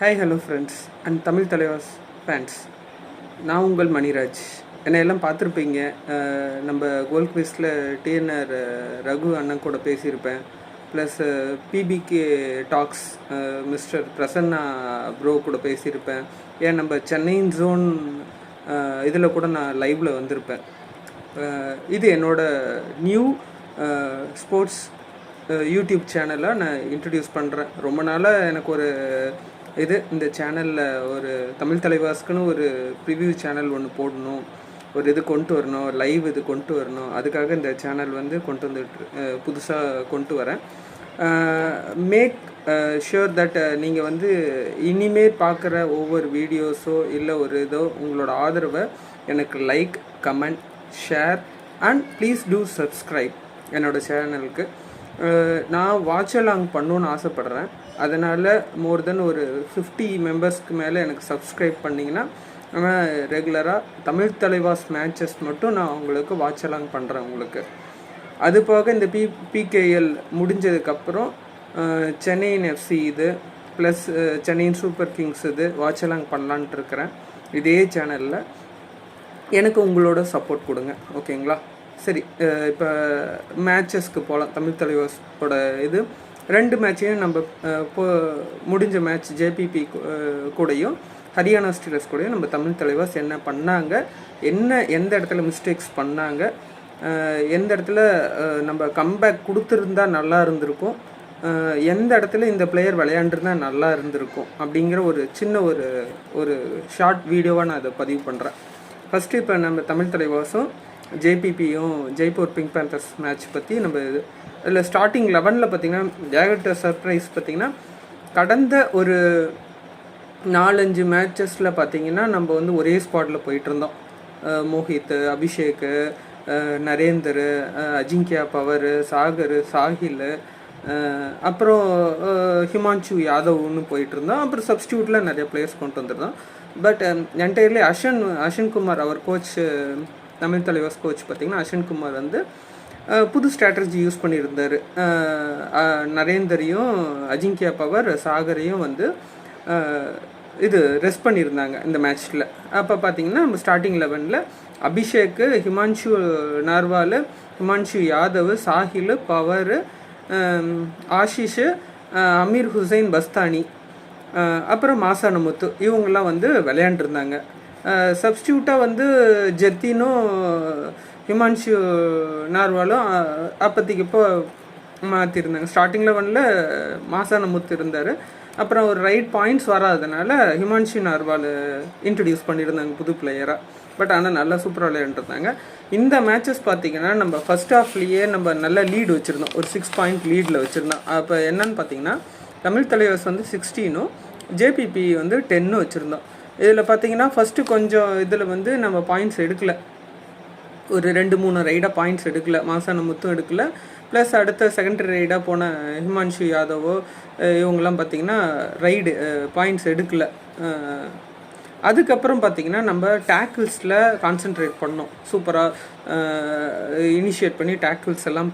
Hi hello friends and Tamil Thalaivas fans. நான் உங்கள் மணிராஜ். என்னை எல்லாம் பார்த்துருப்பீங்க. நம்ம கோல் குவிஸில் டிஎன்ஆர் ரகு அண்ணன் கூட பேசியிருப்பேன். Plus PBK talks mister Prasanna bro கூட பேசியிருப்பேன். ஏன் நம்ம சென்னையின் ஜோன் இதில் கூட நான் லைவில் வந்திருப்பேன். இது என்னோடய நியூ ஸ்போர்ட்ஸ் யூடியூப் சேனலை நான் இன்ட்ரடியூஸ் பண்ணுறேன். ரொம்ப நாளாக எனக்கு ஒரு இந்த சேனலில் ஒரு தமிழ் தலைவாஸ்க்குன்னு ஒரு ப்ரிவ்யூ சேனல் ஒன்று போடணும், ஒரு இது கொண்டு வரணும், லைவ் இது கொண்டு வரணும். அதுக்காக இந்த சேனல் கொண்டு வந்துட்டு புதுசாக கொண்டு வரேன். மேக் ஷுர் தட் நீங்கள் இனிமேல் பார்க்குற ஒவ்வொரு வீடியோஸோ இல்லை ஒரு இதோ உங்களோட ஆதரவை எனக்கு like, comment, share and please do subscribe என்னோடய சேனலுக்கு. நான் வாட்ச் அலாங் பண்ணணுன்னு ஆசைப்பட்றேன். அதனால் மோர் தென் ஒரு 50 மெம்பர்ஸ்க்கு மேலே எனக்கு சப்ஸ்கிரைப் பண்ணிங்கன்னா நம்ம ரெகுலராக தமிழ் தலைவாஸ் மேட்சஸ் மட்டும் நான் உங்களுக்கு வாட்ச் அலாங் பண்ணுறேன் உங்களுக்கு. அது போக இந்த பிகேஎல் முடிஞ்சதுக்கப்புறம் சென்னையின் எஃப்சி இது ப்ளஸ் சென்னையின் சூப்பர் கிங்ஸ் இது வாட்ச் அலாங் பண்ணலான்ட்டு இருக்கிறேன் இதே சேனலில். எனக்கு உங்களோட சப்போர்ட் கொடுங்க, ஓகேங்களா? சரி, இப்போ மேட்சஸ்க்கு போகலாம். தமிழ் தலைவாஸோட இது 2 மேட்சையும் நம்ம முடிஞ்ச மேட்ச் ஜேபிபி கூடயும் ஹரியானா ஸ்டீலர்ஸ் கூடயும் நம்ம தமிழ் தலைவாஸ் என்ன பண்ணாங்க, எந்த இடத்துல மிஸ்டேக்ஸ் பண்ணாங்க, எந்த இடத்துல நம்ம கம்பேக் கொடுத்துருந்தா நல்லா இருந்திருக்கும், எந்த இடத்துல இந்த பிளேயர் விளையாண்டுருந்தா நல்லா இருந்திருக்கும் அப்படிங்கிற ஒரு சின்ன ஒரு ஷார்ட் வீடியோவாக நான் அதை பதிவு பண்ணுறேன். ஃபஸ்ட்டு இப்போ நம்ம தமிழ் தலைவாசும் ஜேபிபியும் ஜெய்ப்பூர் பிங்க் பேந்தர்ஸ் மேட்ச் பற்றி நம்ம இதில் ஸ்டார்டிங் 11 பார்த்திங்கன்னா ஏகட்ட சர்ப்ரைஸ் பார்த்திங்கன்னா கடந்த ஒரு 4-5 மேட்சஸில் பார்த்திங்கன்னா நம்ம ஒரே ஸ்குவாடில் போயிட்டுருந்தோம். மோஹித், அபிஷேக், நரேந்தர், அஜிங்கியா பவர், சாகர், சாஹில், அப்புறம் ஹிமான்ஷு யாதவ்னு போயிட்டுருந்தோம். அப்புறம் சப்ஸ்டியூட்டில் நிறைய பிளேயர்ஸ் கொண்டு வந்திருந்தோம். பட் என்டையர்லி அஸ்வின் குமார் அவர் கோச், தமிழ் தலைவாஸ் கோச் பார்த்திங்கன்னா அஸ்வின் குமார் புது ஸ்ட்ராட்டஜி யூஸ் பண்ணியிருந்தார். நரேந்தரையும் அஜிங்கியா பவர், சாகரையும் இது ரெஸ்ட் பண்ணியிருந்தாங்க இந்த மேட்ச்சில். அப்போ பார்த்திங்கன்னா நம்ம ஸ்டார்டிங் 11ல் அபிஷேக், ஹிமான்ஷு நார்வால், ஹிமான்ஷு யாதவ், சாஹில், பவர், ஆஷிஷ், அமீர் ஹுசைன் பஸ்தானி, அப்புறம் மாசானமுத்து இவங்கெல்லாம் விளையாண்டுருந்தாங்க. சப்ஸ்டியூட்டாக ஜெத்தினும் ஹிமான்ஷு நார்வாலும் அப்போதைக்கு இப்போ மாற்றிருந்தாங்க. ஸ்டார்டிங் 11ல் மாசானமுத்து இருந்தார். அப்புறம் ஒரு ரைட் பாயிண்ட்ஸ் வராதனால ஹிமான்ஷு நார்வால் இன்ட்ரடியூஸ் பண்ணியிருந்தாங்க புது பிளேயராக. பட் ஆனால் நல்லா சூப்பராக விளையாண்டுருந்தாங்க. இந்த மேட்சஸ் பார்த்திங்கன்னா நம்ம ஃபஸ்ட் ஹாஃப்லேயே நம்ம நல்ல லீடு வச்சுருந்தோம், ஒரு 6 பாயிண்ட் லீடில் வச்சுருந்தோம். அப்போ என்னன்னு பார்த்திங்கன்னா தமிழ் தலைவாஸ் 16ம் ஜேபிபி 10 வச்சுருந்தோம். இதில் பார்த்திங்கன்னா ஃபஸ்ட்டு கொஞ்சம் இதில் நம்ம பாயிண்ட்ஸ் எடுக்கலை, ஒரு 2-3 ரைடாக பாயிண்ட்ஸ் எடுக்கலை, மாசானமுத்தும் எடுக்கலை. ப்ளஸ் அடுத்த செகண்டரி ரைடாக போன ஹிமான்ஷு யாதவோ இவங்கெல்லாம் பார்த்திங்கன்னா ரைடு பாயிண்ட்ஸ் எடுக்கலை. அதுக்கப்புறம் பார்த்திங்கன்னா நம்ம டேக்கிள்ஸில் கான்சென்ட்ரேட் பண்ணோம். சூப்பராக இனிஷியேட் பண்ணி டேக்கிள்ஸ் எல்லாம்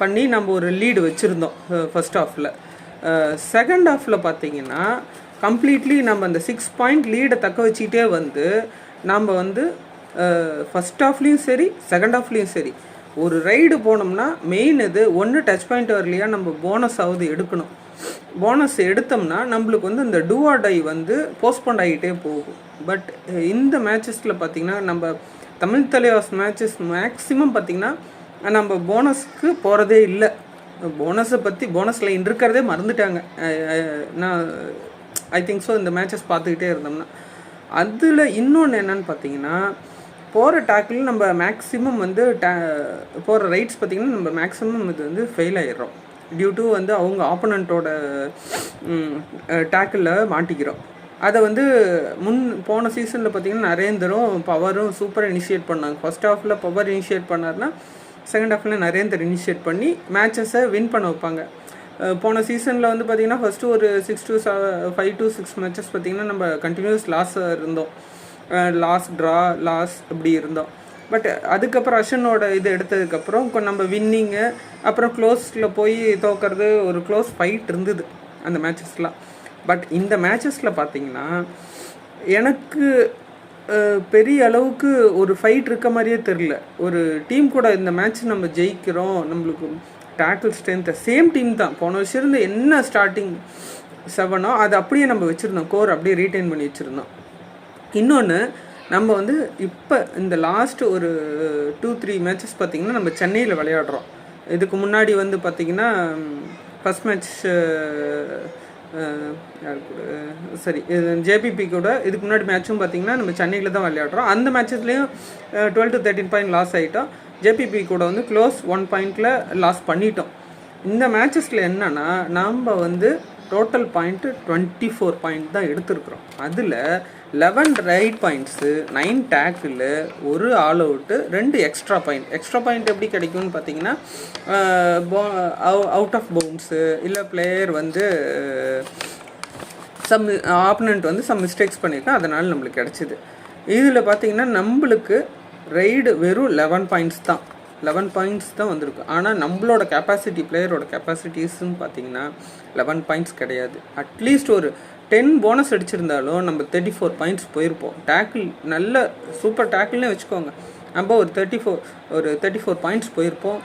பண்ணி நம்ம ஒரு லீடு வச்சுருந்தோம் ஃபஸ்ட் ஹாஃபில். செகண்ட் ஹாஃபில் பார்த்திங்கன்னா கம்ப்ளீட்லி நம்ம அந்த 6 பாயிண்ட் லீடை தக்க வச்சுக்கிட்டே நம்ம ஃபஸ்ட் ஹாஃப்லேயும் சரி செகண்ட் ஹாஃப்லேயும் சரி ஒரு ரைடு போனோம்னா மெயின் இது ஒன்று டச் பாயிண்ட் வரலையா நம்ம போனஸாவது எடுக்கணும். போனஸ் எடுத்தோம்னா நம்மளுக்கு இந்த டூ ஆர் டை போஸ்ட்போண்ட் ஆகிட்டே போகும். பட் இந்த மேட்சஸில் பார்த்திங்கன்னா நம்ம தமிழ் தலைவாஸ் மேட்சஸ் மேக்ஸிமம் பார்த்திங்கன்னா நம்ம போனஸ்க்கு போகிறதே இல்லை. போனஸ் லைன் இருக்கிறதே மறந்துட்டாங்க. நான் ஐ திங்க் ஸோ இந்த மேட்சஸ் பார்த்துக்கிட்டே இருந்தோம்னா. அதில் இன்னொன்று என்னென்னு பார்த்தீங்கன்னா போகிற டேக்கிள் நம்ம மேக்ஸிமம் போகிற ரைட்ஸ் பார்த்திங்கன்னா நம்ம மேக்ஸிமம் இது ஃபெயில் ஆகிடுறோம். டியூ டு அவங்க ஆப்போனண்ட்டோட டேக்கிளில் மாட்டிக்கிறோம். அதை போன சீசனில் பார்த்திங்கன்னா நரேந்தரும் பவரும் சூப்பராக இனிஷியேட் பண்ணாங்க. ஃபஸ்ட் ஹாஃபில் பவர் இனிஷியேட் பண்ணார்னா செகண்ட் ஹாஃபில் நரேந்தர் இனிஷியேட் பண்ணி மேட்சஸை வின் பண்ண வைப்பாங்க. போன சீசனில் பார்த்திங்கன்னா ஃபஸ்ட்டு ஒரு 5 to 6 மேட்சஸ் பார்த்திங்கன்னா நம்ம கண்டினியூஸ் லாஸாக இருந்தோம். லாஸ் அப்படி இருந்தோம். பட் அதுக்கப்புறம் அஸ்வினோட இது எடுத்ததுக்கப்புறம் நம்ம வின்னிங்கு அப்புறம் க்ளோஸில் போய் தோக்கிறது ஒரு க்ளோஸ் ஃபைட் இருந்தது அந்த மேட்சஸ்லாம். பட் இந்த மேட்சஸில் பார்த்தீங்கன்னா எனக்கு பெரிய அளவுக்கு ஒரு ஃபைட் இருக்க மாதிரியே தெரில. ஒரு டீம் கூட இந்த மேட்ச் நம்ம ஜெயிக்கிறோம், நம்மளுக்கு டேக்கிள் ஸ்ட்ரென்த் சேம் டீம் தான். போன வருஷம் இருந்து என்ன ஸ்டார்டிங் 7 அது அப்படியே நம்ம வச்சுருந்தோம், கோர் அப்படியே ரீட்டைன் பண்ணி வச்சுருந்தோம். இன்னொன்று, நம்ம வந்து இப்போ இந்த லாஸ்ட் ஒரு 2-3 மேட்சஸ் பார்த்திங்கன்னா நம்ம சென்னையில் விளையாடுறோம். இதுக்கு முன்னாடி வந்து பார்த்திங்கன்னா ஃபஸ்ட் மேட்ச் யார் கூட சரி ஜேபிபி கூட இதுக்கு முன்னாடி மேட்சும் பார்த்திங்கன்னா நம்ம சென்னையில் தான் விளையாடுறோம். அந்த மேட்சஸ்லேயும் 12-13 பாயிண்ட் லாஸ் ஆகிட்டோம். ஜேபிபி கூட வந்து க்ளோஸ் 1 பாயிண்டில் லாஸ் பண்ணிட்டோம். இந்த மேட்சஸில் என்னென்னா நம்ம வந்து டோட்டல் பாயிண்ட்டு 24 பாயிண்ட் தான் எடுத்துருக்குறோம். அதில் 11 right points, 9 tackle, 1 all out, 2 extra point எப்படி கிடைக்கும்னு பார்த்தீங்கன்னா அவுட் ஆஃப் பவுன்ஸு இல்லை பிளேயர் வந்து ஆப்பனண்ட் வந்து சம் மிஸ்டேக்ஸ் பண்ணியிருக்கேன், அதனால் நம்மளுக்கு கிடச்சிது. இதில் பார்த்தீங்கன்னா நம்மளுக்கு ரைடு வெறும் 11 பாயிண்ட்ஸ் தான் வந்திருக்கு. ஆனால் நம்மளோட கெப்பாசிட்டி, பிளேயரோட கெப்பாசிட்டிஸ்ன்னு பார்த்தீங்கன்னா 11 பாயிண்ட்ஸ் கிடையாது. அட்லீஸ்ட் ஒரு 10 போனஸ் அடிச்சிருந்தாலும் நம்ம 34 பாயிண்ட்ஸ் போயிருப்போம். டேக்கிள் நல்ல சூப்பர் டேக்கிள்னே வச்சுக்கோங்க, நம்ம ஒரு 34 பாயிண்ட்ஸ் போயிருப்போம்.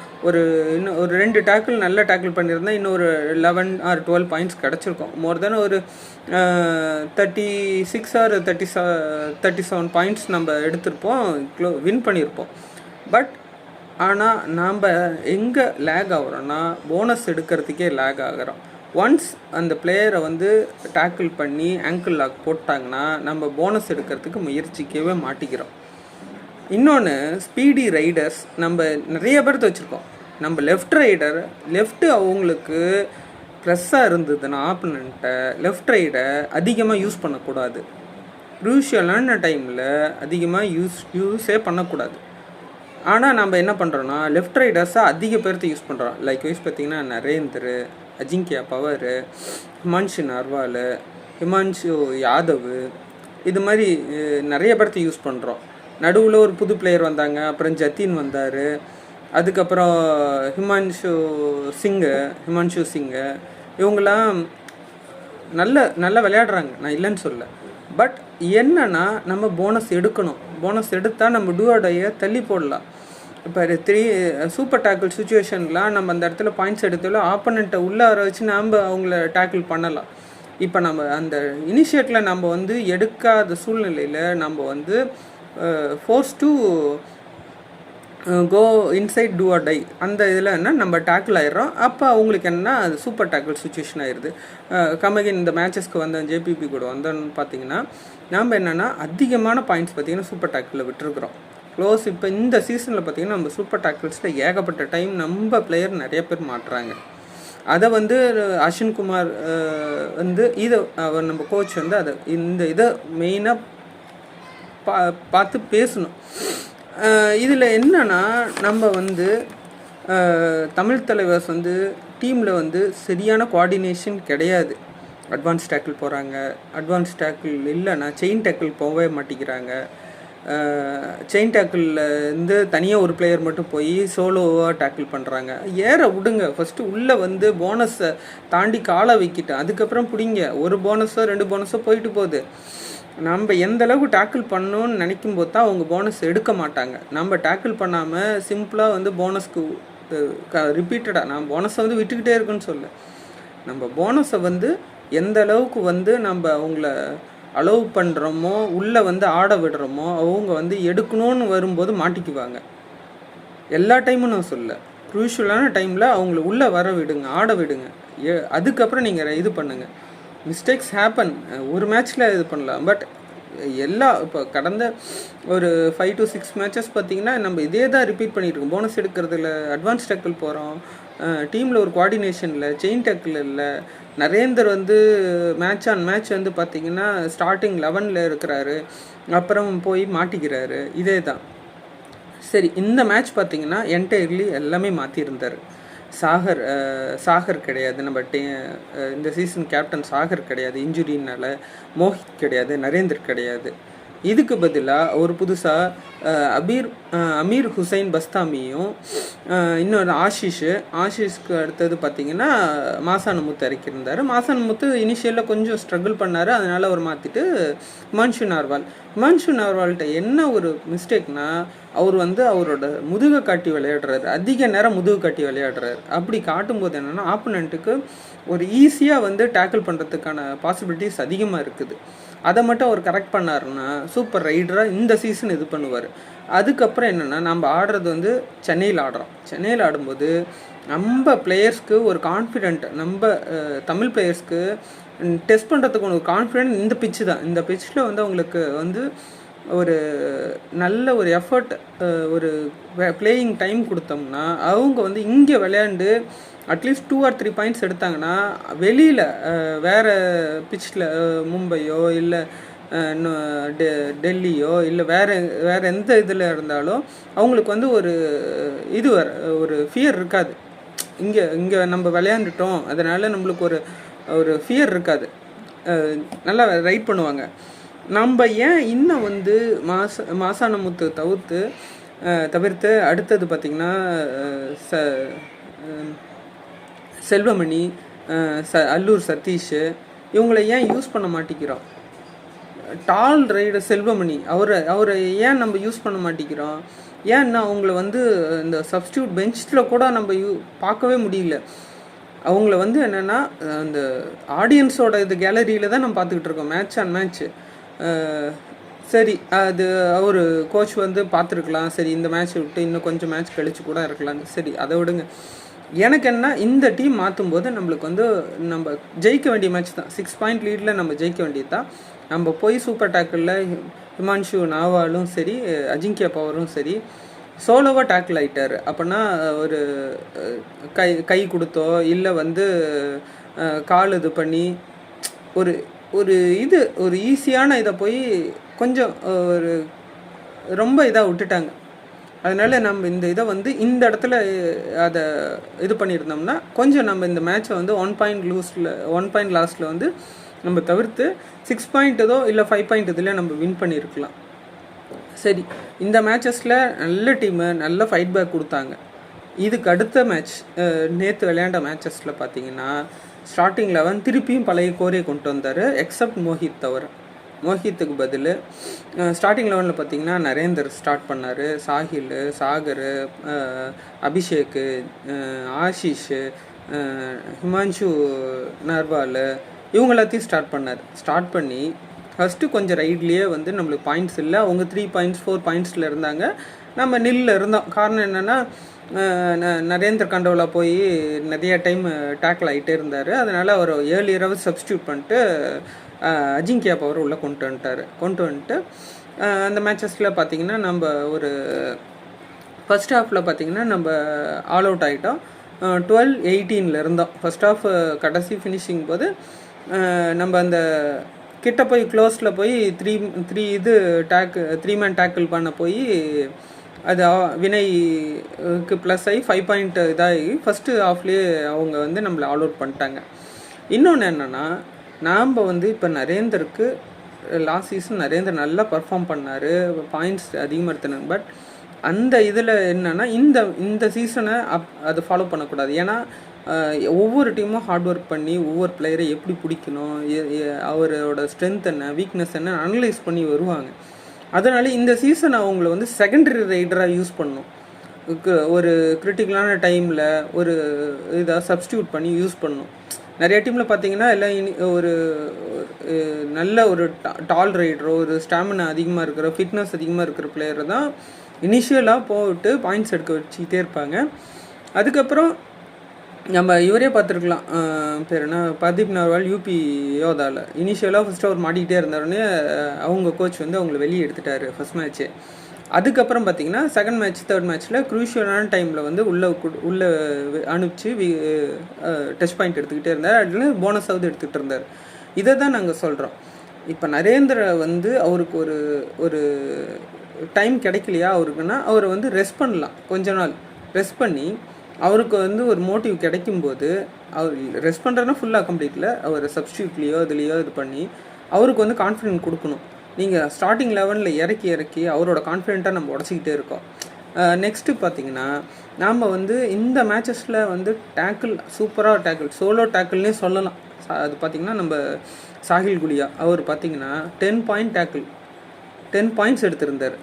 இன்னும் ஒரு 2 டேக்கிள் நல்ல டேக்கிள் பண்ணியிருந்தால் இன்னும் ஒரு 11 or 12 பாயிண்ட்ஸ் கிடச்சிருக்கோம். மோர் தென் ஒரு 36 or 37 பாயிண்ட்ஸ் நம்ம எடுத்திருப்போம், வின் பண்ணியிருப்போம். பட் ஆனால் நாம் எங்கே லேக் ஆகிறோன்னா போனஸ் எடுக்கிறதுக்கே லேக் ஆகிறோம். ஒன்ஸ் அந்த பிளேயரை வந்து டேக்கிள் பண்ணி ஆங்கிள் லாக் போட்டாங்கன்னா நம்ம போனஸ் எடுக்கிறதுக்கு முயற்சிக்கவே மாட்டிக்கிறோம். இன்னொன்று, ஸ்பீடி ரைடர்ஸ் நம்ம நிறைய பேர்த்து வச்சுருக்கோம். நம்ம லெஃப்ட்டு அவங்களுக்கு ப்ரெஸ்ஸாக இருந்ததுன்னா ஆப்பனண்ட்டை லெஃப்ட் ரைடை அதிகமாக யூஸ் பண்ணக்கூடாது. க்ரூஷியலான டைமில் அதிகமாக யூஸே பண்ணக்கூடாது. ஆனால் நம்ம என்ன பண்ணுறோன்னா லெஃப்ட் ரைடர்ஸை அதிக பேர்த்து யூஸ் பண்ணுறோம். லைக் வைஸ் பார்த்திங்கன்னா நரேந்தர், அஜிங்கியா பவர், ஹிமான்ஷு நர்வால், ஹிமான்ஷு யாதவ், இது மாதிரி நிறைய பேர்த்து யூஸ் பண்ணுறோம். நடுவில் ஒரு புது பிளேயர் வந்தாங்க, அப்புறம் ஜத்தின் வந்தார், அதுக்கப்புறம் ஹிமான்ஷு சிங்கு இவங்களாம் நல்ல விளையாடுறாங்க, நான் இல்லைன்னு சொல்ல. பட் என்னன்னா நம்ம போனஸ் எடுக்கணும். போனஸ் எடுத்தால் நம்ம டூஆடையை தள்ளி போடலாம். இப்போ 3 சூப்பர் டேக்கிள் சுச்சுவேஷன்லாம் நம்ம அந்த இடத்துல பாயிண்ட்ஸ் எடுத்தாலும் ஆப்பனண்ட்டை உள்ளே வர வச்சு நம்ம அவங்கள டேக்கிள் பண்ணலாம். இப்போ நம்ம அந்த இனிஷியேட்டில் நம்ம வந்து எடுக்காத சூழ்நிலையில் நம்ம வந்து force to go inside do or die அந்த இதில் என்ன நம்ம டேக்கிள் ஆயிடுறோம். அப்போ அவங்களுக்கு என்ன அது சூப்பர் டேக்கிள் சுச்சுவேஷன் ஆயிடுது. கமகின் இந்த மேட்சஸ்க்கு வந்த ஜேபிபி கூட வந்தோன்னு பார்த்தீங்கன்னா நம்ம என்னென்னா அதிகமான பாயிண்ட்ஸ் பார்த்திங்கன்னா சூப்பர் டேக்கிளில் விட்டுருக்குறோம். க்ளோஸ் இப்போ இந்த சீசனில் பார்த்திங்கன்னா நம்ம சூப்பர் டேக்கிள்ஸில் ஏகப்பட்ட டைம் நம்ம பிளேயர் நிறைய பேர் மாட்டுறாங்க. அதை வந்து அஸ்வின் குமார் வந்து அவர் நம்ம கோச் வந்து இதை மெயினாக பார்த்து பேசணும். இதில் என்னன்னா நம்ம வந்து தமிழ் தலைவர்ஸ் வந்து டீமில் வந்து சரியான கோஆர்டினேஷன் கிடையாது. அட்வான்ஸ் டேக்கிள் போகிறாங்க, அட்வான்ஸ் டேக்கிள் இல்லைன்னா செயின் டேக்கிள் போகவே மாட்டேங்கிறாங்க. செயின் டேக்கிளில் இருந்து தனியாக ஒரு பிளேயர் மட்டும் போய் சோலோவாக டேக்கிள் பண்ணுறாங்க. ஏற விடுங்க, ஃபஸ்ட்டு உள்ளே வந்து போனஸை தாண்டி காலை வைக்கிட்டேன், அதுக்கப்புறம் பிடிங்க. ஒரு போனஸோ 2 போனஸோ போயிட்டு போகுது. நம்ம எந்த அளவுக்கு டேக்கிள் பண்ணணும்னு நினைக்கும் போது தான் அவங்க போனஸ் எடுக்க மாட்டாங்க. நம்ம டேக்கிள் பண்ணாமல் சிம்பிளாக வந்து போனஸ்க்கு ரிப்பீட்டடாக நான் போனஸை வந்து விட்டுக்கிட்டே இருக்குன்னு சொல்ல, நம்ம போனஸை வந்து எந்த அளவுக்கு வந்து நம்ம அவங்கள அலோவ் பண்ணுறோமோ உள்ளே வந்து ஆட விடுறோமோ அவங்க வந்து எடுக்கணும்னு வரும்போது மாட்டிக்குவாங்க. எல்லா டைமும் நான் சொல்ல, க்ரூஷியலான டைமில் அவங்கள உள்ளே வர விடுங்க, ஆட விடுங்க. அதுக்கப்புறம் நீங்கள் இது பண்ணுங்கள். மிஸ்டேக்ஸ் ஹேப்பன், ஒரு மேட்ச்சில் இது பண்ணலாம். பட் இப்போ கடந்த ஒரு 5 to 6 மேட்சஸ் பார்த்திங்கன்னா நம்ம இதே தான் ரிப்பீட் பண்ணிகிட்ருக்கோம். போனஸ் எடுக்கிறதுல அட்வான்ஸ் டேக்கிள் போகிறோம், டீமில் ஒரு கோஆர்டினேஷன் இல்லை, செயின் டேக்கிள் இல்லை. நரேந்தர் வந்து மேட்ச் ஆன் மேட்ச் வந்து பார்த்திங்கன்னா ஸ்டார்டிங் 11ல் இருக்கிறாரு, அப்புறம் போய் மாட்டிக்கிறாரு. இதே தான். சரி, இந்த மேட்ச் பார்த்திங்கன்னா என்டையர்லி எல்லாமே மாற்றியிருந்தார். சாகர் கிடையாது, நம்ம இந்த சீசன் கேப்டன் சாகர் கிடையாது இன்ஜுரினால, மோஹித் கிடையாது, நரேந்தர் கிடையாது. இதுக்கு பதிலாக ஒரு புதுசாக அமீர் ஹுசைன் பஸ்தாமியும் இன்னொரு ஆஷிஷ்க்கு அடுத்தது பார்த்திங்கன்னா மாசானமுத்து இறக்கியிருந்தார். மாசானமுத்து இனிஷியலில் கொஞ்சம் ஸ்ட்ரகிள் பண்ணார், அதனால் அவர் மாற்றிட்டு ஹிமான்ஷு நார்வால்கிட்ட என்ன ஒரு மிஸ்டேக்னால் அவர் அவரோட முதுகை காட்டி விளையாடுறாரு, அதிக நேரம் முதுகு காட்டி விளையாடுறாரு. அப்படி காட்டும்போது என்னென்னா ஆப்போனண்ட்டுக்கு ஒரு ஈஸியாக டேக்கிள் பண்ணுறதுக்கான பாசிபிலிட்டிஸ் அதிகமாக இருக்குது. அதை மட்டும் அவர் கரெக்ட் பண்ணாருன்னா சூப்பர் ரைடராக இந்த சீசன் இது பண்ணுவார். அதுக்கப்புறம் என்னென்னா நம்ம ஆடுறது சென்னையில் ஆடுறோம். சென்னையில் ஆடும்போது நம்ம பிளேயர்ஸ்க்கு ஒரு கான்ஃபிடென்ட், நம்ம தமிழ் பிளேயர்ஸ்க்கு டெஸ்ட் பண்ணுறதுக்கு ஒரு கான்ஃபிடென்ட் இந்த பிச்சு தான். இந்த பிச்சில் அவங்களுக்கு ஒரு நல்ல ஒரு எஃபர்ட், ஒரு பிளேயிங் டைம் கொடுத்தோம்னா அவங்க இங்கே விளையாண்டு அட்லீஸ்ட் 2 or 3 பாயிண்ட்ஸ் எடுத்தாங்கன்னா வெளியில் வேறு பிச்சில் மும்பையோ இல்லை டெல்லியோ இல்லை வேறு எந்த இதில் இருந்தாலும் அவங்களுக்கு ஒரு ஒரு ஃபியர் இருக்காது. இங்கே நம்ம விளையாண்டுட்டோம், அதனால் நம்மளுக்கு ஒரு ஃபியர் இருக்காது, நல்லா ரைட் பண்ணுவாங்க. நம்ம ஏன் இன்னும் மாசானமுத்து தவிர்த்து அடுத்தது பார்த்திங்கன்னா செல்வமணி, அல்லூர் சதீஷ், இவங்களை ஏன் யூஸ் பண்ண மாட்டேங்கிறோம்? டால் ரைடர் செல்வமணி அவரை ஏன் நம்ம யூஸ் பண்ண மாட்டேங்கிறோம்? ஏன்னா அவங்கள இந்த சப்ஸ்டியூட் பெஞ்சில் கூட நம்ம பார்க்கவே முடியல. அவங்கள என்னென்னா அந்த ஆடியன்ஸோட கேலரியில் தான் நம்ம பார்த்துக்கிட்டு இருக்கோம், மேட்ச் ஆன் மேட்ச்சு. சரி, அது அவர் கோச் பார்த்துருக்கலாம், சரி இந்த மேட்ச் விட்டு இன்னும் கொஞ்சம் மேட்ச் கழிச்சு கூட இருக்கலாம், சரி அதை விடுங்க. எனக்கு என்ன, இந்த டீம் மாற்றும்போது நம்மளுக்கு நம்ம ஜெயிக்க வேண்டிய மேட்ச் தான். 6 பாயிண்ட் லீடில் நம்ம ஜெயிக்க வேண்டியது தான். நம்ம போய் சூப்பர் டேக்கிளில் ஹிமான்ஷு நாவாலும் சரி, அஜிங்கியா பவரும் சரி சோலோவாக டேக்கிள் ஆகிட்டார். அப்படின்னா ஒரு கை கொடுத்தோ இல்லை கால் இது பண்ணி ஒரு ஈஸியான இதை போய் கொஞ்சம் ஒரு ரொம்ப இதாக விட்டுட்டாங்க. அதனால் நம்ம இந்த இதை இந்த இடத்துல அதை இது பண்ணியிருந்தோம்னா கொஞ்சம் நம்ம இந்த மேட்சை 1 பாயிண்ட் லாஸ்ட்டில் நம்ம தவிர்த்து 6 பாயிண்ட் ஏதோ இல்லை 5 பாயிண்ட் இதில் நம்ம வின் பண்ணியிருக்கலாம். சரி, இந்த மேட்சஸில் நல்ல டீமு, நல்ல ஃபைட் பேக் கொடுத்தாங்க. இதுக்கு அடுத்த மேட்ச் நேற்று விளையாண்ட மேட்சஸில் பார்த்தீங்கன்னா ஸ்டார்டிங் 11 திருப்பியும் பழைய கோரியை கொண்டு வந்தார், எக்ஸப்ட் மோஹித் தவிர. மோஹித்துக்கு பதில் ஸ்டார்டிங் 11 பார்த்தீங்கன்னா நரேந்தர் ஸ்டார்ட் பண்ணார், சாஹில், சாகர், அபிஷேக்கு, ஆஷிஷ், ஹிமான்ஷு நார்வால் இவங்க எல்லாத்தையும் ஸ்டார்ட் பண்ணி ஃபஸ்ட்டு கொஞ்சம் ரைட்லேயே நம்மளுக்கு பாயிண்ட்ஸ் இல்லை. அவங்க 3 பாயிண்ட்ஸ் 4 பாயிண்ட்ஸில் இருந்தாங்க, நம்ம நில்லில் இருந்தோம். காரணம் என்னென்னா நரேந்தர் கண்டோலா போய் நிறைய டைம் டேக்கிள் ஆகிட்டே இருந்தார். அதனால் அவர் ஏர்லியராக சப்ஸ்டியூட் பண்ணிட்டு அஜிங்கியா பவர் உள்ளே கொண்டு வந்துட்டு அந்த மேட்சஸில் பார்த்திங்கன்னா நம்ம ஒரு ஃபஸ்ட் ஹாஃபில் பார்த்திங்கன்னா நம்ம ஆல் அவுட் ஆகிட்டோம். 12-18 இருந்தோம் ஃபஸ்ட் ஹாஃப். கடைசி ஃபினிஷிங் போது நம்ம அந்த கிட்ட போய் க்ளோஸில் போய் 3 மேன் டேக்கிள் பண்ண போய் அது வினய்க்கு ப்ளஸ் ஆகி 5 பாயிண்ட் இதாகி ஃபஸ்ட்டு ஹாஃப்லேயே அவங்க நம்மளை ஆல் அவுட் பண்ணிட்டாங்க. இன்னொன்று என்னென்னா நாம் இப்போ நரேந்தருக்கு லாஸ்ட் சீசன் நரேந்தர் நல்லா பர்ஃபார்ம் பண்ணார், பாயிண்ட்ஸ் அதிகமாக எடுத்துனாங்க. பட் அந்த இதில் என்னென்னா இந்த சீசனை அது ஃபாலோ பண்ணக்கூடாது. ஏன்னா ஒவ்வொரு டீமும் ஹார்ட் ஒர்க் பண்ணி ஒவ்வொரு பிளேயரை எப்படி பிடிக்கணும், அவரோட ஸ்ட்ரென்த் என்ன, வீக்னஸ் என்ன அனலைஸ் பண்ணி வருவாங்க. அதனால இந்த சீசன் அவங்கள செகண்டரி ரைடராக யூஸ் பண்ணணும். ஒரு கிரிட்டிக்கலான டைமில் ஒரு இதாக சப்ஸ்டியூட் பண்ணி யூஸ் பண்ணணும். நிறைய டீமில் பார்த்தீங்கன்னா எல்லாம் ஒரு நல்ல ஒரு டால் ரைடரோ ஒரு ஸ்டாமினா அதிகமாக இருக்கிற ஃபிட்னஸ் அதிகமாக இருக்கிற பிளேயரை தான் இனிஷியலாக போட்டு பாயிண்ட்ஸ் எடுக்க வச்சுக்கிட்டே இருப்பாங்க. அதுக்கப்புறம் நம்ம இவரே பார்த்துருக்கலாம், பேர் என்ன, பர்தீப் நர்வால் யூபி யோதாவில் இனிஷியலாக ஃபஸ்ட்டு அவர் மாட்டிக்கிட்டே இருந்தாருன்னு அவங்க கோச் அவங்கள வெளியே எடுத்துட்டார் ஃபஸ்ட் மேட்ச்சு. அதுக்கப்புறம் பார்த்திங்கன்னா செகண்ட் மேட்ச் தேர்ட் மேட்ச்சில் க்ரூஷியலான டைமில் உள்ளே அனுப்பிச்சு டச் பாயிண்ட் எடுத்துக்கிட்டே இருந்தார், அதில் போனஸாவது எடுத்துகிட்டு இருந்தார். இதை தான் நாங்கள் சொல்கிறோம். இப்போ நரேந்திர அவருக்கு ஒரு டைம் கிடைக்கலையா அவருக்குன்னா அவர் ரெஸ்ட் பண்ணலாம், கொஞ்ச நாள் ரெஸ்ட் பண்ணி அவருக்கு ஒரு மோட்டிவ் கிடைக்கும்போது அவர் ரெஸ்ட் பண்ணுறதுனா ஃபுல்லாக கம்ப்ளீட்டில் அவர் சப்ஸ்டியூட்லேயோ இதுலேயோ இது பண்ணி அவருக்கு கான்ஃபிடென்ட் கொடுக்கணும். நீங்கள் ஸ்டார்டிங் லெவனில் இறக்கி அவரோட கான்ஃபிடென்ட்டாக நம்ம உடச்சிக்கிட்டே இருக்கோம். நெக்ஸ்ட்டு பார்த்தீங்கன்னா நாம் வந்து இந்த மேட்சஸில் வந்து டேக்கிள் சூப்பராக டேக்கிள் சோலோ டேக்கிள்னே சொல்லலாம். அது பார்த்திங்கன்னா நம்ம சாஹில் குலியா அவர் பார்த்திங்கன்னா 10 பாயிண்ட் டேக்கிள் 10 பாயிண்ட்ஸ் எடுத்திருந்தார்.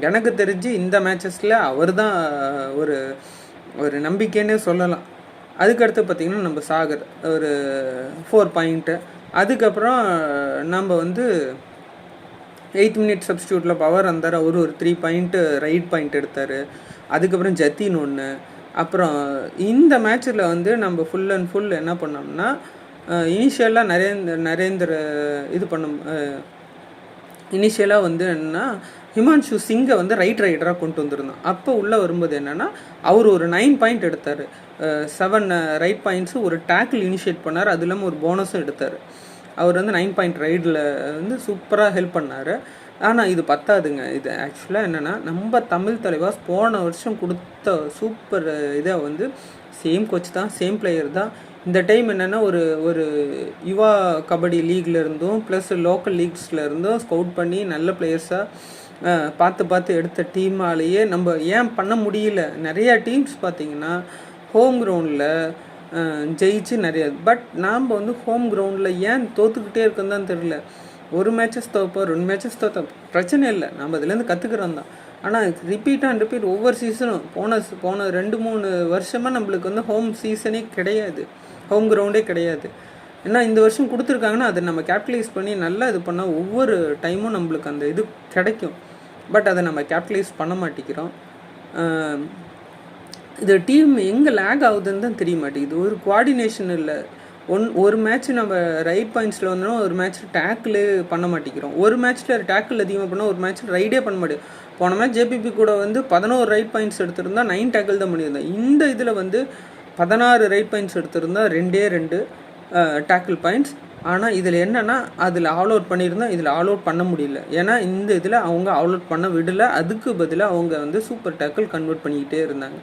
எனக்கு தெரிஞ்சு இந்த மேட்சஸில் அவர் தான் ஒரு ஒரு நம்பிக்கைன்னே சொல்லலாம். அதுக்கடுத்து பார்த்திங்கன்னா நம்ம சாகர் ஒரு 4 பாயிண்ட்டு. அதுக்கப்புறம் நம்ம வந்து 8th மினிட் சப்ஸ்டியூட்டில் பவர் வந்தார், அவர் ஒரு 3 பாயிண்ட்டு ரைட் பாயிண்ட் எடுத்தார். அதுக்கப்புறம் ஜத்தின் ஒன்று. அப்புறம் இந்த மேட்ச்சில் வந்து நம்ம ஃபுல் அண்ட் ஃபுல் என்ன பண்ணோம்னா இனிஷியலாக நரேந்திர இது பண்ணும். இனிஷியலாக வந்து என்னென்னா ஹிமான்ஷு சிங்கை வந்து ரைடராக கொண்டு வந்திருந்தோம். அப்போ உள்ளே வரும்போது என்னென்னா அவர் ஒரு 9 பாயிண்ட் எடுத்தார், 7 ரைட் பாயிண்ட்ஸு, ஒரு டேக்கிள் இனிஷியேட் பண்ணார், அது இல்லாமல் ஒரு போனஸும் எடுத்தார். அவர் வந்து 9 பாயிண்ட் ரைடில் வந்து சூப்பராக ஹெல்ப் பண்ணார். ஆனால் இது பத்தாதுங்க. இது ஆக்சுவலாக என்னென்னா நம்ம தமிழ் தலைவாஸ் போன வருஷம் கொடுத்த சூப்பர் இதை வந்து சேம் கோச் தான், சேம் பிளேயர் தான். இந்த டைம் என்னென்னா ஒரு யுவா கபடி லீக்ல இருந்தும் ப்ளஸ் லோக்கல் லீக்ஸில் இருந்தும் ஸ்கவுட் பண்ணி நல்ல பிளேயர்ஸாக பார்த்து எடுத்த டீமாலேயே நம்ம ஏன் பண்ண முடியல. நிறையா டீம்ஸ் பார்த்திங்கன்னா ஹோம் கிரவுண்டில் ஜெயிச்சு நிறைய, பட் நாம் வந்து ஹோம் கிரவுண்டில் ஏன் தோற்றுக்கிட்டே இருக்குன்னு தான் தெரியல. ஒரு மேட்சஸ் தோப்போம், 2 மேட்சஸ் தோற்றோம், பிரச்சனை இல்லை, நம்ம இதுலேருந்து கற்றுக்குறோம் தான். ஆனால் ரிப்பீட் ஒவ்வொரு சீசனும் போன 2-3 வருஷமாக நம்மளுக்கு வந்து ஹோம் சீசனே கிடையாது, ஹோம் கிரவுண்டே கிடையாது. ஏன்னா இந்த வருஷம் கொடுத்துருக்காங்கன்னா அதை நம்ம கேபிட்டலைஸ் பண்ணி நல்லா இது பண்ணால் ஒவ்வொரு டைமும் நம்மளுக்கு அந்த இது கிடைக்கும். பட் அதை நம்ம கேபிட்டலைஸ் பண்ண மாட்டேங்கிறோம். இது டீம் எங்கே லேக் ஆகுதுன்னு தான் தெரிய மாட்டேங்குது. ஒரு கோஆர்டினேஷன் இல்லை. ஒரு மேட்ச் நம்ம ரைட் பாயிண்ட்ஸில் வந்தோம், ஒரு மேட்ச் டேக்கிள் பண்ண மாட்டேங்கிறோம். ஒரு மேட்ச்சில் டேக்கிள் அதிகமாக பண்ணோம், ஒரு மேட்ச்சில் ரைடே பண்ண மாட்டேன். போன மேட்ச் ஜேபிபி கூட வந்து 11 ரைட் பாயிண்ட்ஸ் எடுத்திருந்தா 9 டேக்கிள் தான் பண்ணியிருந்தேன். இந்த இதில் வந்து 16 ரைட் பாயிண்ட்ஸ் எடுத்திருந்தா 2 டேக்கிள் பாயிண்ட்ஸ். ஆனால் இதில் என்னென்னா அதில் ஆல் அவுட் பண்ணியிருந்தோம், இதில் ஆல் அவுட் பண்ண முடியல. ஏன்னா இந்த இதில் அவங்க ஆல் அவுட் பண்ண விடலை. அதுக்கு பதிலாக அவங்க வந்து சூப்பர் டேக்கிள் கன்வெர்ட் பண்ணிக்கிட்டே இருந்தாங்க.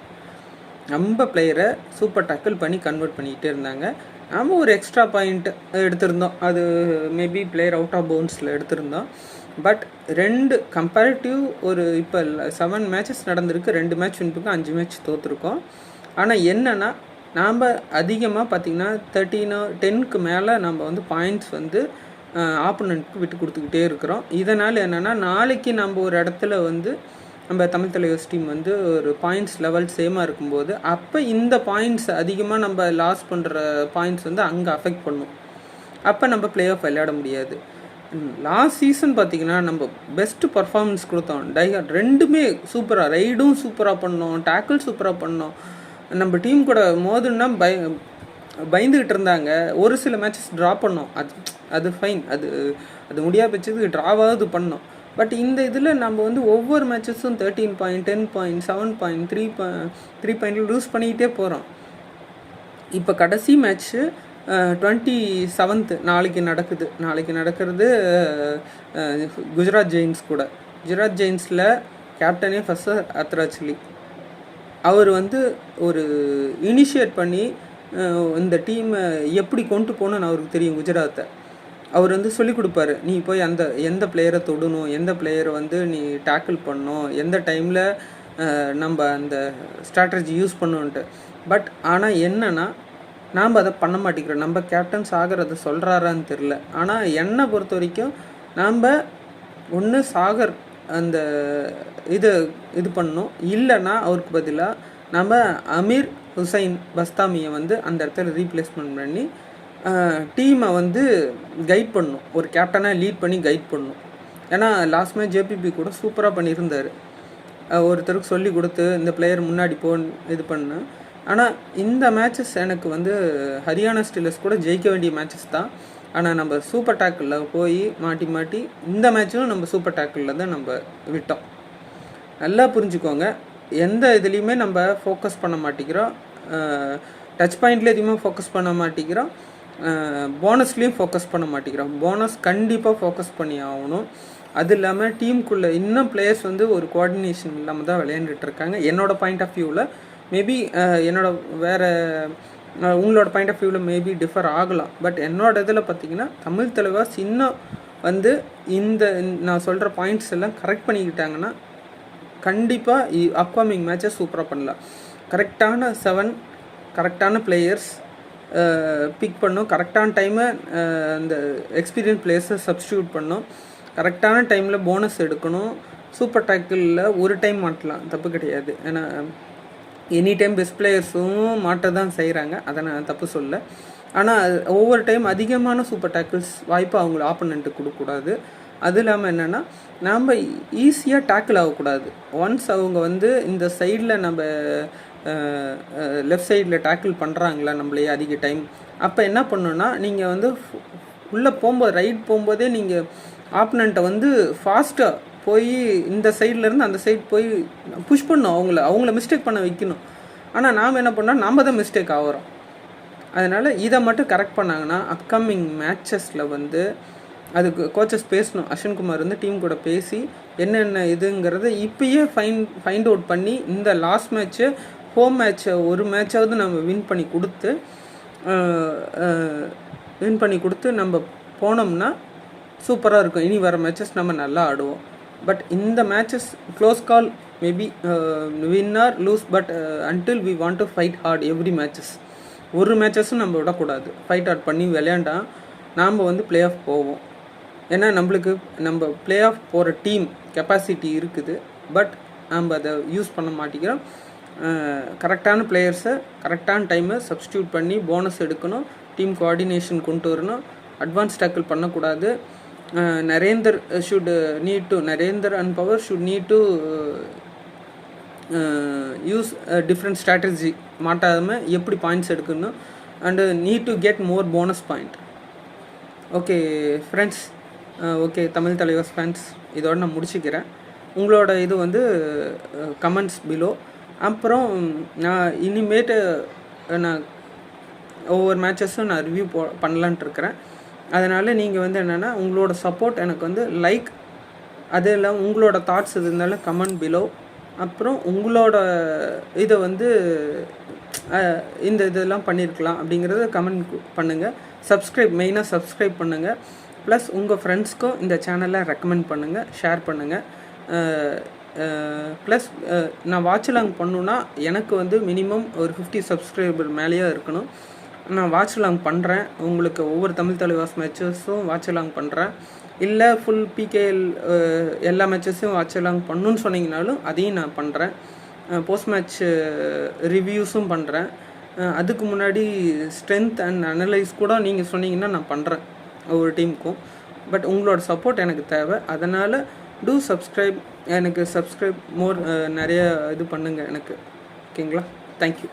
நம்ம பிளேயரை சூப்பர் டேக்கிள் பண்ணி கன்வெர்ட் பண்ணிக்கிட்டே இருந்தாங்க. நம்ம ஒரு எக்ஸ்ட்ரா பாயிண்ட் எடுத்திருந்தோம், அது மேபி பிளேயர் அவுட் ஆஃப் பவுன்ஸில் எடுத்திருந்தோம். பட் 2 கம்பேரிட்டிவ் ஒரு இப்போ 7 மேட்சஸ் நடந்திருக்கு, 2 மேட்ச் வின் பண்ணி 5 மேட்ச் தோற்றுருக்கோம். ஆனால் என்னென்னா நாம் அதிகமாக பார்த்திங்கன்னா 10க்கு மேலே நம்ம வந்து பாயிண்ட்ஸ் வந்து ஆப்போனண்ட்டுக்கு விட்டு கொடுத்துக்கிட்டே இருக்கிறோம். இதனால் என்னென்னா நாளைக்கு நம்ம ஒரு இடத்துல வந்து நம்ம தமிழ் தலைவர்ஸ் டீம் வந்து ஒரு பாயிண்ட்ஸ் லெவல் சேமாக இருக்கும்போது அப்போ இந்த பாயிண்ட்ஸ் அதிகமாக நம்ம லாஸ் பண்ணுற பாயிண்ட்ஸ் வந்து அங்கே அஃபெக்ட் பண்ணும். அப்போ நம்ம பிளே ஆஃப் விளையாட முடியாது. லாஸ்ட் சீசன் பார்த்திங்கன்னா நம்ம பெஸ்ட்டு பர்ஃபார்மன்ஸ் கொடுத்தோம். ரெண்டுமே சூப்பராக, ரைடும் சூப்பராக பண்ணோம், டேக்கிள் சூப்பராக பண்ணோம். நம்ம டீம் கூட மோதுன்னா பயந்துக்கிட்டு இருந்தாங்க. ஒரு சில மேட்சஸ் ட்ரா பண்ணோம், அது ஃபைன், அது முடியாத பட்சத்துக்கு ட்ராவாவது பண்ணோம். பட் இந்த இதில் நம்ம வந்து ஒவ்வொரு மேட்சஸும் 13 point, 10 point, 7 point, 3 point lose பண்ணிக்கிட்டே போகிறோம். இப்போ கடைசி மேட்ச்சு 27th நாளைக்கு நடக்கிறது குஜராத் ஜெயின்ஸ் கூட. குஜராத் ஜெயின்ஸில் கேப்டனே ஃபர்ஸ்ட் அத்ராஜ்லி அவர் வந்து ஒரு இனிஷியேட் பண்ணி இந்த டீமை எப்படி கொண்டு போகணுன்னு அவருக்கு தெரியும். குஜராத்தை அவர் வந்து சொல்லிக் கொடுப்பாரு, நீ போய் எந்த பிளேயரை தொடணும், எந்த பிளேயரை வந்து நீ டேக்கிள் பண்ணணும், எந்த டைமில் நம்ம அந்த ஸ்ட்ராட்டஜி யூஸ் பண்ணணுன்ட்டு. பட் ஆனால் என்னென்னா நாம் அதை பண்ண மாட்டேங்கிறோம். நம்ம கேப்டன் சாகர் அதை சொல்கிறாரான்னு தெரில. ஆனால் என்னை பொறுத்த வரைக்கும் நாம் ஒன்று சாகர் அந்த இது பண்ணணும், இல்லைன்னா அவருக்கு பதிலாக நம்ம அமீர் ஹுசைன் பஸ்தாமியை வந்து அந்த இடத்துல ரீப்ளேஸ்மெண்ட் பண்ணி டீமை வந்து கைட் பண்ணணும், ஒரு கேப்டனாக லீட் பண்ணி கைட் பண்ணணும். ஏன்னா லாஸ்ட் மேட்ச் ஜேபிபி கூட சூப்பராக பண்ணியிருந்தார், ஒருத்தருக்கு சொல்லி கொடுத்து இந்த பிளேயர் முன்னாடி இது பண்ணு. ஆனால் இந்த மேட்சஸ் எனக்கு வந்து ஹரியானா ஸ்டீலர்ஸ் கூட ஜெயிக்க வேண்டிய மேட்சஸ் தான். ஆனால் நம்ம சூப்பர் டேக்கிளில் போய் மாட்டி இந்த மேட்சும் நம்ம சூப்பர் டேக்கிளில் தான் நம்ம விட்டோம். நல்லா புரிஞ்சுக்கோங்க, எந்த இதுலேயுமே நம்ம ஃபோக்கஸ் பண்ண மாட்டேங்கிறோம், டச் பாயிண்ட்லேயும் எதுவுமே ஃபோக்கஸ் பண்ண மாட்டேங்கிறோம், போனஸ்லேயும் ஃபோக்கஸ் பண்ண மாட்டேங்கிறோம். போனஸ் கண்டிப்பாக ஃபோக்கஸ் பண்ணி ஆகணும். அது இல்லாமல் டீமுக்குள்ளே இன்னும் பிளேயர்ஸ் வந்து ஒரு கோஆர்டினேஷன் இல்லாமல் தான் விளையாண்டுட்ருக்காங்க. என்னோடய பாயிண்ட் ஆஃப் வியூவில் மேபி உங்களோட பாயிண்ட் ஆஃப் வியூவில் மேபி டிஃபர் ஆகலாம். பட் என்னோட இதில் பார்த்திங்கன்னா தமிழ் தலைவாஸ் இன்னும் வந்து நான் சொல்கிற பாயிண்ட்ஸ் எல்லாம் கரெக்ட் பண்ணிக்கிட்டாங்கன்னா கண்டிப்பாக அப்கமிங் மேட்சஸ் சூப்பராக பண்ணலாம். கரெக்டான 7 கரெக்டான பிளேயர்ஸ் பிக் பண்ணும், கரெக்டான டைமை அந்த எக்ஸ்பீரியன்ஸ் பிளேயர்ஸை சப்ஸ்டியூட் பண்ணும், கரெக்டான டைமில் போனஸ் எடுக்கணும். சூப்பர் டேக்கிளில் ஒரு டைம் மாட்டலாம், தப்பு கிடையாது. ஏன்னா எனி டைம் பெஸ்ட் பிளேயர்ஸும் மாட்ட தான் செய்கிறாங்க, அதை நான் தப்பு சொல்ல. ஆனால் ஒவ்வொரு டைம் அதிகமான சூப்பர் டேக்கிள்ஸ் வாய்ப்பு அவங்கள ஆப்போனண்ட்டுக்கு கொடுக்கக்கூடாது. அது இல்லாமல் என்னென்னா நாம் ஈஸியாக டேக்கிள் ஆகக்கூடாது. ஒன்ஸ் அவங்க வந்து இந்த சைடில் நம்ம லெஃப்ட் சைடில் டேக்கிள் பண்ணுறாங்களா நம்மளே அதிக டைம், அப்போ என்ன பண்ணணுன்னா நீங்கள் வந்து உள்ளே போகும்போது ரைட் போகும்போதே நீங்கள் ஆப்போனண்ட்டை வந்து ஃபாஸ்ட்டாக போய் இந்த சைட்லேருந்து அந்த சைட் போய் புஷ் பண்ணணும், அவங்கள மிஸ்டேக் பண்ண வைக்கணும். ஆனால் நாம் என்ன பண்ணோம், நாம் தான் மிஸ்டேக் ஆகிறோம். அதனால் இதை மட்டும் கரெக்ட் பண்ணாங்கன்னா அப்கமிங் மேட்சஸில் வந்து அதுக்கு கோச்சஸ் பேசணும். அஸ்வின்குமார் வந்து டீம் கூட பேசி என்னென்ன இதுங்கிறத இப்போயே ஃபைண்ட் அவுட் பண்ணி இந்த லாஸ்ட் மேட்ச்சு ஹோம் மேட்ச்சை ஒரு மேட்சாவது நம்ம வின் பண்ணி கொடுத்து நம்ம போனோம்னா சூப்பராக இருக்கும். இனி வர மேட்சஸ் நம்ம நல்லா ஆடுவோம். பட் இந்த matches close call, maybe win or lose, but until we want to fight hard every matches. ஒரு மேட்சஸும் நம்ம விடக்கூடாது. ஃபைட் ஹார்ட் பண்ணி விளையாண்டா நாம் வந்து பிளே ஆஃப் போவோம். ஏன்னா நம்ம பிளே ஆஃப் போகிற டீம் கெப்பாசிட்டி இருக்குது, பட் நம்ம அதை யூஸ் பண்ண மாட்டேங்கிறோம். கரெக்டான பிளேயர்ஸை கரெக்டான டைமை சப்ஸ்டியூட் பண்ணி போனஸ் எடுக்கணும், டீம் கோஆர்டினேஷன் கொண்டு வரணும், அட்வான்ஸ் டேக்கிள் பண்ணக்கூடாது. Narender and power should need to use different strategy, மாட்டாமல் எப்படி பாயிண்ட்ஸ் எடுக்கணும், and need to get more bonus point. Okay friends, okay Tamil Thalaivas fans, இதோடு நான் முடிச்சுக்கிறேன். உங்களோட இது வந்து கமெண்ட்ஸ் பிலோ. அப்புறம் நான் இனிமேட்டு நான் ஒவ்வொரு மேட்சஸும் நான் ரிவ்யூ பண்ணலான்ட்டு இருக்கிறேன். அதனால் நீங்கள் வந்து என்னென்னா உங்களோட சப்போர்ட் எனக்கு வந்து லைக், அது இல்லாமல் உங்களோட தாட்ஸ் இது இருந்தாலும் கமெண்ட் பிலோ. அப்புறம் உங்களோட இதை வந்து இதெல்லாம் பண்ணியிருக்கலாம் அப்படிங்கிறத கமெண்ட் பண்ணுங்கள். மெயினாக சப்ஸ்கிரைப் பண்ணுங்கள். ப்ளஸ் உங்கள் ஃப்ரெண்ட்ஸ்க்கும் இந்த சேனலை ரெக்கமெண்ட் பண்ணுங்கள், ஷேர் பண்ணுங்கள். ப்ளஸ் நான் வாட்ச் லாங் பண்ணணுன்னா எனக்கு வந்து மினிமம் ஒரு 50 சப்ஸ்கிரைபர் மேலேயே இருக்கணும். நான் வாட்ச் லாங் பண்ணுறேன், உங்களுக்கு ஒவ்வொரு தமிழ் தலைவாஸ் மேட்சஸும் வாட்ச் லாங் பண்ணுறேன். இல்லை ஃபுல் பிகேஎல் எல்லா மேட்சஸையும் வாட்ச் லாங் பண்ணணுன்னு சொன்னீங்கனாலும் அதையும் நான் பண்ணுறேன். போஸ்ட் மேட்ச் ரிவ்யூஸும் பண்ணுறேன். அதுக்கு முன்னாடி ஸ்ட்ரென்த் அண்ட் அனலைஸ் கூட நீங்கள் சொன்னீங்கன்னா நான் பண்ணுறேன் ஒவ்வொரு டீமுக்கும். பட் உங்களோட சப்போர்ட் எனக்கு தேவை. அதனால் டூ சப்ஸ்கிரைப், எனக்கு சப்ஸ்கிரைப் மோர் நிறைய இது பண்ணுங்கள் எனக்கு. ஓகேங்களா? தேங்க்யூ.